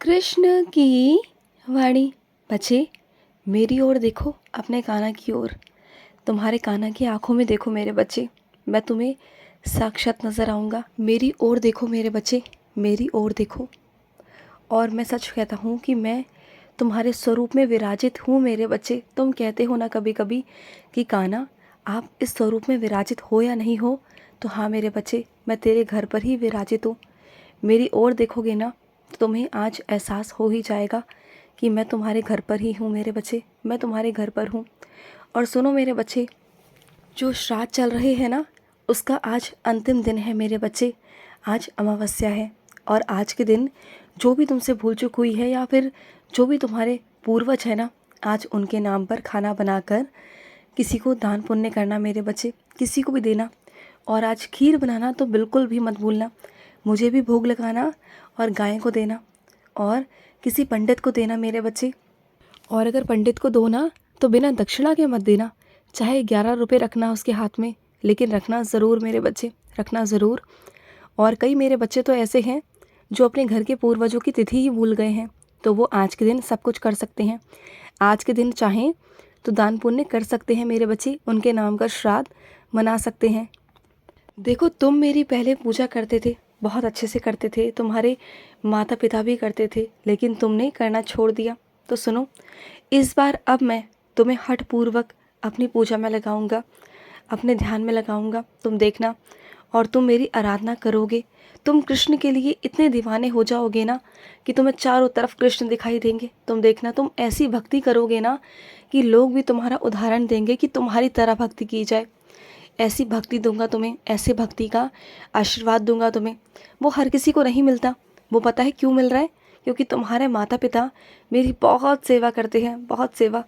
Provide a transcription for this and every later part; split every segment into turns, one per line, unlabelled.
कृष्ण की वाणी। बच्चे, मेरी ओर देखो, अपने कान्हा की ओर। तुम्हारे कान्हा की आंखों में देखो मेरे बच्चे, मैं तुम्हें साक्षात नज़र आऊँगा। मेरी ओर देखो मेरे बच्चे, मेरी ओर देखो। और मैं सच कहता हूँ कि मैं तुम्हारे स्वरूप में विराजित हूँ मेरे बच्चे। तुम कहते हो ना कभी कभी कि कान्हा आप इस स्वरूप में विराजित हो या नहीं हो, तो हाँ मेरे बच्चे, मैं तेरे घर पर ही विराजित हूँ। मेरी ओर देखोगे ना तो तुम्हें आज एहसास हो ही जाएगा कि मैं तुम्हारे घर पर ही हूँ मेरे बच्चे, मैं तुम्हारे घर पर हूँ। और सुनो मेरे बच्चे, जो श्राद्ध चल रहे हैं ना, उसका आज अंतिम दिन है मेरे बच्चे। आज अमावस्या है और आज के दिन जो भी तुमसे भूल चूक हुई है या फिर जो भी तुम्हारे पूर्वज है ना, आज उनके नाम पर खाना बनाकर किसी को दान पुण्य करना मेरे बच्चे, किसी को भी देना। और आज खीर बनाना तो बिल्कुल भी मत भूलना, मुझे भी भोग लगाना और गाय को देना और किसी पंडित को देना मेरे बच्चे। और अगर पंडित को दो ना तो बिना दक्षिणा के मत देना, चाहे 11 रुपये रखना उसके हाथ में, लेकिन रखना ज़रूर मेरे बच्चे, रखना ज़रूर। और कई मेरे बच्चे तो ऐसे हैं जो अपने घर के पूर्वजों की तिथि ही भूल गए हैं, तो वो आज के दिन सब कुछ कर सकते हैं। आज के दिन चाहें तो दान पुण्य कर सकते हैं मेरे बच्चे, उनके नाम का श्राद्ध मना सकते हैं। देखो, तुम मेरी पहले पूजा करते थे, बहुत अच्छे से करते थे, तुम्हारे माता पिता भी करते थे, लेकिन तुमने करना छोड़ दिया। तो सुनो, इस बार अब मैं तुम्हें हठपूर्वक अपनी पूजा में लगाऊंगा, अपने ध्यान में लगाऊंगा, तुम देखना। और तुम मेरी आराधना करोगे, तुम कृष्ण के लिए इतने दीवाने हो जाओगे ना कि तुम्हें चारों तरफ कृष्ण दिखाई देंगे। तुम देखना, तुम ऐसी भक्ति करोगे ना कि लोग भी तुम्हारा उदाहरण देंगे कि तुम्हारी तरह भक्ति की जाए। ऐसी भक्ति दूंगा तुम्हें, ऐसे भक्ति का आशीर्वाद दूंगा तुम्हें, वो हर किसी को नहीं मिलता। वो पता है क्यों मिल रहा है? क्योंकि तुम्हारे माता पिता मेरी बहुत सेवा करते हैं, बहुत सेवा,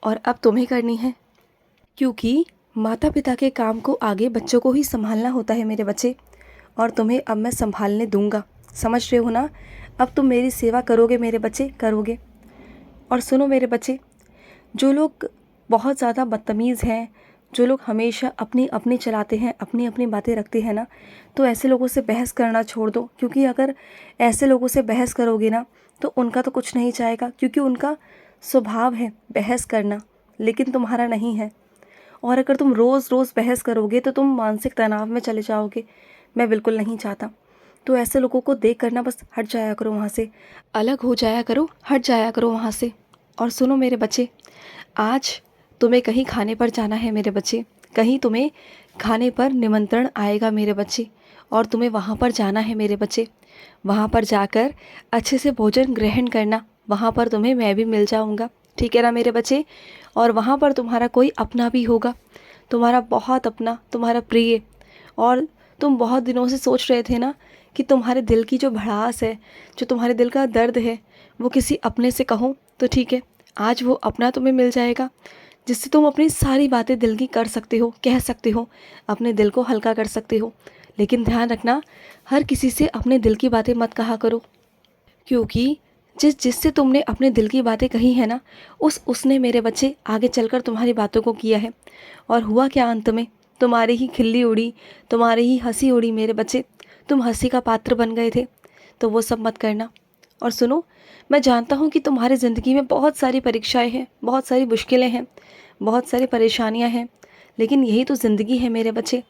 और अब तुम्हें करनी है। क्योंकि माता पिता के काम को आगे बच्चों को ही संभालना होता है मेरे बच्चे, और तुम्हें अब मैं संभालने दूंगा। समझ रहे हो ना? अब तुम मेरी सेवा करोगे मेरे बच्चे, करोगे। और सुनो मेरे बच्चे, जो लोग बहुत ज़्यादा बदतमीज़ हैं, जो लोग हमेशा अपनी अपनी चलाते हैं, अपनी अपनी बातें रखते हैं ना, तो ऐसे लोगों से बहस करना छोड़ दो। क्योंकि अगर ऐसे लोगों से बहस करोगे ना तो उनका तो कुछ नहीं जाएगा, क्योंकि उनका स्वभाव है बहस करना, लेकिन तुम्हारा नहीं है। और अगर तुम रोज़ रोज़ बहस करोगे तो तुम मानसिक तनाव में चले जाओगे, मैं बिल्कुल नहीं चाहता। तो ऐसे लोगों को देख कर ना बस हट जाया करो वहाँ से, अलग हो जाया करो, हट जाया करो वहाँ से। और सुनो मेरे बच्चे, आज तुम्हें कहीं खाने पर जाना है मेरे बच्चे, कहीं तुम्हें खाने पर निमंत्रण आएगा मेरे बच्चे, और तुम्हें वहाँ पर जाना है मेरे बच्चे। वहाँ पर जाकर अच्छे से भोजन ग्रहण करना, वहाँ पर तुम्हें मैं भी मिल जाऊँगा, ठीक है ना मेरे बच्चे? और वहाँ पर तुम्हारा कोई अपना भी होगा, तुम्हारा बहुत अपना, तुम्हारा प्रिय। और तुम बहुत दिनों से सोच रहे थे ना कि तुम्हारे दिल की जो भड़ास है, जो तुम्हारे दिल का दर्द है, वो किसी अपने से कहो, तो ठीक है, आज वो अपना तुम्हें मिल जाएगा, जिससे तुम अपनी सारी बातें दिल की कर सकते हो, कह सकते हो, अपने दिल को हल्का कर सकते हो। लेकिन ध्यान रखना, हर किसी से अपने दिल की बातें मत कहा करो, क्योंकि जिससे तुमने अपने दिल की बातें कही है ना, उसने मेरे बच्चे आगे चलकर तुम्हारी बातों को किया है। और हुआ क्या अंत में? तुम्हारी ही खिल्ली उड़ी, तुम्हारी ही हंसी उड़ी मेरे बच्चे, तुम हंसी का पात्र बन गए थे। तो वो सब मत करना। और सुनो, मैं जानता हूँ कि तुम्हारी ज़िंदगी में बहुत सारी परीक्षाएं हैं, बहुत सारी मुश्किलें हैं, बहुत सारी परेशानियाँ हैं, लेकिन यही तो ज़िंदगी है मेरे बच्चे।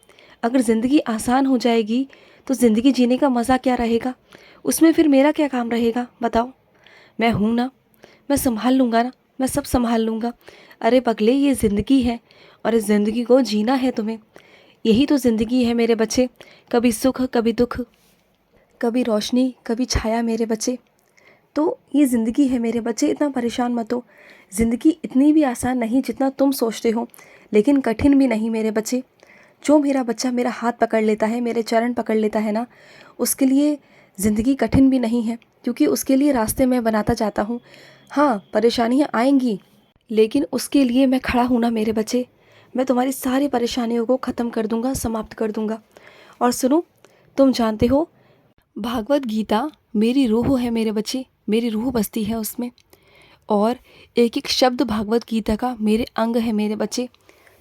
अगर ज़िंदगी आसान हो जाएगी तो ज़िंदगी जीने का मज़ा क्या रहेगा? उसमें फिर मेरा क्या काम रहेगा, बताओ? मैं हूँ ना, मैं संभाल लूँगा ना, मैं सब संभाल लूँगा। अरे पगले, ये ज़िंदगी है और इस ज़िंदगी को जीना है तुम्हें। यही तो ज़िंदगी है मेरे बच्चे, कभी सुख कभी दुख, कभी रोशनी कभी छाया मेरे बच्चे। तो ये ज़िंदगी है मेरे बच्चे, इतना परेशान मत हो। ज़िंदगी इतनी भी आसान नहीं जितना तुम सोचते हो, लेकिन कठिन भी नहीं मेरे बच्चे। जो मेरा बच्चा मेरा हाथ पकड़ लेता है, मेरे चरण पकड़ लेता है ना, उसके लिए ज़िंदगी कठिन भी नहीं है, क्योंकि उसके लिए रास्ते मैं बनाता जाता हूँ। हाँ, परेशानियाँ आएंगी, लेकिन उसके लिए मैं खड़ा हूँ ना मेरे बच्चे। मैं तुम्हारी सारी परेशानियों को ख़त्म कर दूँगा, समाप्त कर दूँगा। और सुनो, तुम जानते हो, भागवत गीता मेरी रूह है मेरे बच्चे, मेरी रूह बसती है उसमें, और एक एक शब्द भागवत गीता का मेरे अंग है मेरे बच्चे।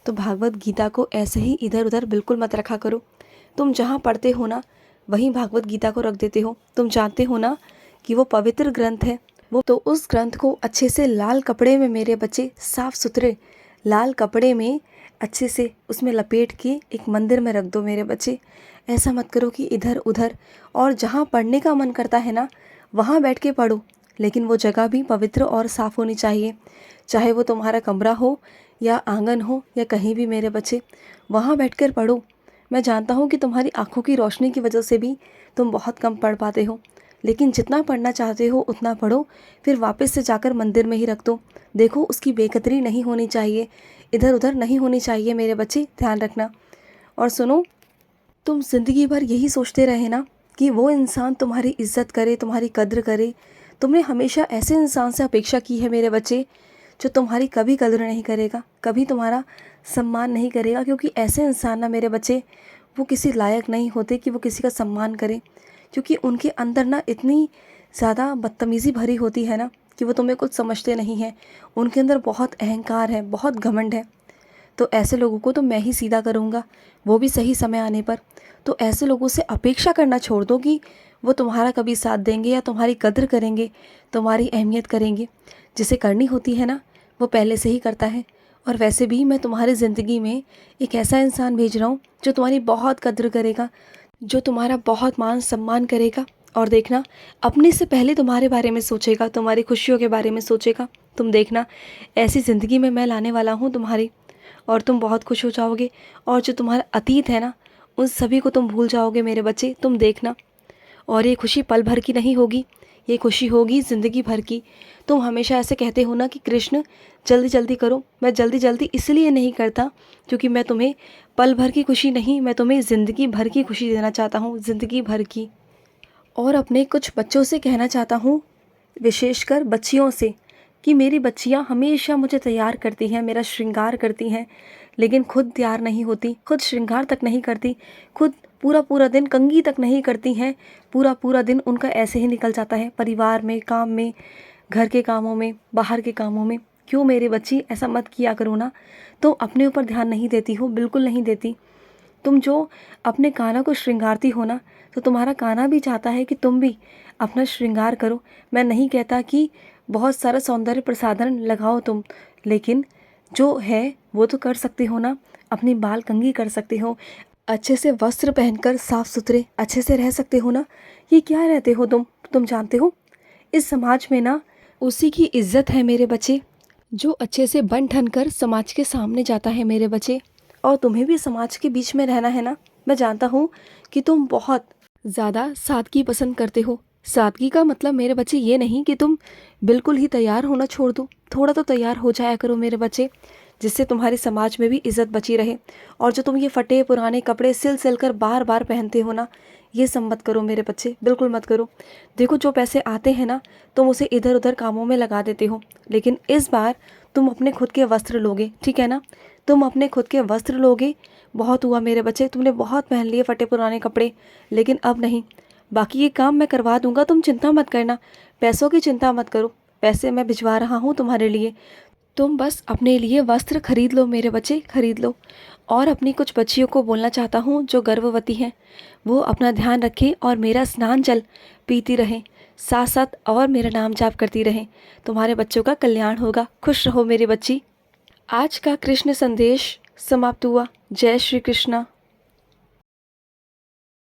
तो भागवत गीता को ऐसे ही इधर उधर बिल्कुल मत रखा करो। तुम जहाँ पढ़ते हो ना, वहीं भागवत गीता को रख देते हो। तुम जानते हो ना कि वो पवित्र ग्रंथ है। वो तो उस ग्रंथ को अच्छे से लाल कपड़े में मेरे बच्चे, साफ सुथरे लाल कपड़े में अच्छे से उसमें लपेट के एक मंदिर में रख दो मेरे बच्चे। ऐसा मत करो कि इधर उधर, और जहाँ पढ़ने का मन करता है ना वहाँ बैठ के पढ़ो, लेकिन वो जगह भी पवित्र और साफ़ होनी चाहिए। चाहे वो तुम्हारा कमरा हो या आंगन हो या कहीं भी मेरे बच्चे, वहाँ बैठकर पढ़ो। मैं जानता हूँ कि तुम्हारी आंखों की रोशनी की वजह से भी तुम बहुत कम पढ़ पाते हो, लेकिन जितना पढ़ना चाहते हो उतना पढ़ो, फिर वापस से जाकर मंदिर में ही रख दो। देखो उसकी बेकदरी नहीं होनी चाहिए, इधर उधर नहीं होनी चाहिए मेरे बच्चे, ध्यान रखना। और सुनो, तुम ज़िंदगी भर यही सोचते रहे ना कि वो इंसान तुम्हारी इज्जत करे, तुम्हारी कद्र करे। तुमने हमेशा ऐसे इंसान से अपेक्षा की है मेरे बच्चे जो तुम्हारी कभी कद्र नहीं करेगा, कभी तुम्हारा सम्मान नहीं करेगा, क्योंकि ऐसे इंसान ना मेरे बच्चे वो किसी लायक नहीं होते कि वो किसी का सम्मान करें, क्योंकि उनके अंदर ना इतनी ज़्यादा बदतमीज़ी भरी होती है ना कि वो तुम्हें कुछ समझते नहीं हैं। उनके अंदर बहुत अहंकार है, बहुत घमंड है। तो ऐसे लोगों को तो मैं ही सीधा करूँगा, वो भी सही समय आने पर। तो ऐसे लोगों से अपेक्षा करना छोड़ दो कि वो तुम्हारा कभी साथ देंगे या तुम्हारी कद्र करेंगे, तुम्हारी अहमियत करेंगे। जिसे करनी होती है ना वो पहले से ही करता है। और वैसे भी मैं तुम्हारी ज़िंदगी में एक ऐसा इंसान भेज रहा हूँ जो तुम्हारी बहुत कद्र करेगा, जो तुम्हारा बहुत मान सम्मान करेगा। और देखना, अपने से पहले तुम्हारे बारे में सोचेगा, तुम्हारी खुशियों के बारे में सोचेगा। तुम देखना, ऐसी ज़िंदगी में मैं लाने वाला हूँ तुम्हारी, और तुम बहुत खुश हो जाओगे। और जो तुम्हारा अतीत है ना उन सभी को तुम भूल जाओगे मेरे बच्चे, तुम देखना। और ये खुशी पल भर की नहीं होगी, ये खुशी होगी ज़िंदगी भर की। तुम हमेशा ऐसे कहते हो ना कि कृष्ण जल्दी जल्दी करो। मैं जल्दी जल्दी इसलिए नहीं करता क्योंकि मैं तुम्हें पल भर की खुशी नहीं, मैं तुम्हें ज़िंदगी भर की खुशी देना चाहता हूँ, ज़िंदगी भर की। और अपने कुछ बच्चों से कहना चाहता हूँ, विशेषकर बच्चियों से, कि मेरी बच्चियाँ हमेशा मुझे तैयार करती हैं, मेरा श्रृंगार करती हैं, लेकिन खुद तैयार नहीं होती, खुद श्रृंगार तक नहीं करती, खुद पूरा पूरा दिन कंघी तक नहीं करती हैं। पूरा पूरा दिन उनका ऐसे ही निकल जाता है, परिवार में, काम में, घर के कामों में, बाहर के कामों में। क्यों मेरी बच्ची, ऐसा मत किया करो ना। तुम अपने ऊपर ध्यान नहीं देती हो, बिल्कुल नहीं देती। तुम जो अपने काना को श्रृंगारती हो ना, तो तुम्हारा काना भी चाहता है कि तुम भी अपना श्रृंगार करो। मैं नहीं कहता कि बहुत सारा सौंदर्य प्रसाधन लगाओ तुम, लेकिन जो है वो तो कर सकती हो ना। अपनी बाल कंघी कर सकते हो, अच्छे से वस्त्र पहनकर साफ सुथरे अच्छे से रह सकते हो ना। ये क्या रहते हो तुम जानते हो इस समाज में ना उसी की इज्जत है मेरे बच्चे, जो अच्छे से बन ठन कर समाज के सामने जाता है मेरे बच्चे। और तुम्हें भी समाज के बीच में रहना है ना। मैं जानता हूँ कि तुम बहुत ज़्यादा सादगी पसंद करते हो। सादगी का मतलब मेरे बच्चे ये नहीं कि तुम बिल्कुल ही तैयार होना छोड़ दो, थोड़ा तो तैयार हो जाया करो मेरे बच्चे, जिससे तुम्हारे समाज में भी इज्जत बची रहे। और जो तुम ये फटे पुराने कपड़े सिल कर बार बार पहनते हो ना, ये सब मत करो मेरे बच्चे, बिल्कुल मत करो। देखो जो पैसे आते हैं ना तुम उसे इधर उधर कामों में लगा देते हो, लेकिन इस बार तुम अपने खुद के वस्त्र लोगे, ठीक है ना। तुम अपने खुद के वस्त्र लोगे। बहुत हुआ मेरे बच्चे, तुमने बहुत पहन लिए फटे पुराने कपड़े, लेकिन अब नहीं। बाकी ये काम मैं करवा दूंगा, तुम चिंता मत करना, पैसों की चिंता मत करो। पैसे मैं भिजवा रहा हूँ तुम्हारे लिए, तुम बस अपने लिए वस्त्र खरीद लो मेरे बच्चे, खरीद लो। और अपनी कुछ बच्चियों को बोलना चाहता हूँ जो गर्भवती हैं, वो अपना ध्यान रखें और मेरा स्नान जल पीती रहें, साथ साथ और मेरा नाम जाप करती रहें। तुम्हारे बच्चों का कल्याण होगा। खुश रहो मेरी बच्ची। आज का कृष्ण संदेश समाप्त हुआ। जय श्री कृष्णा।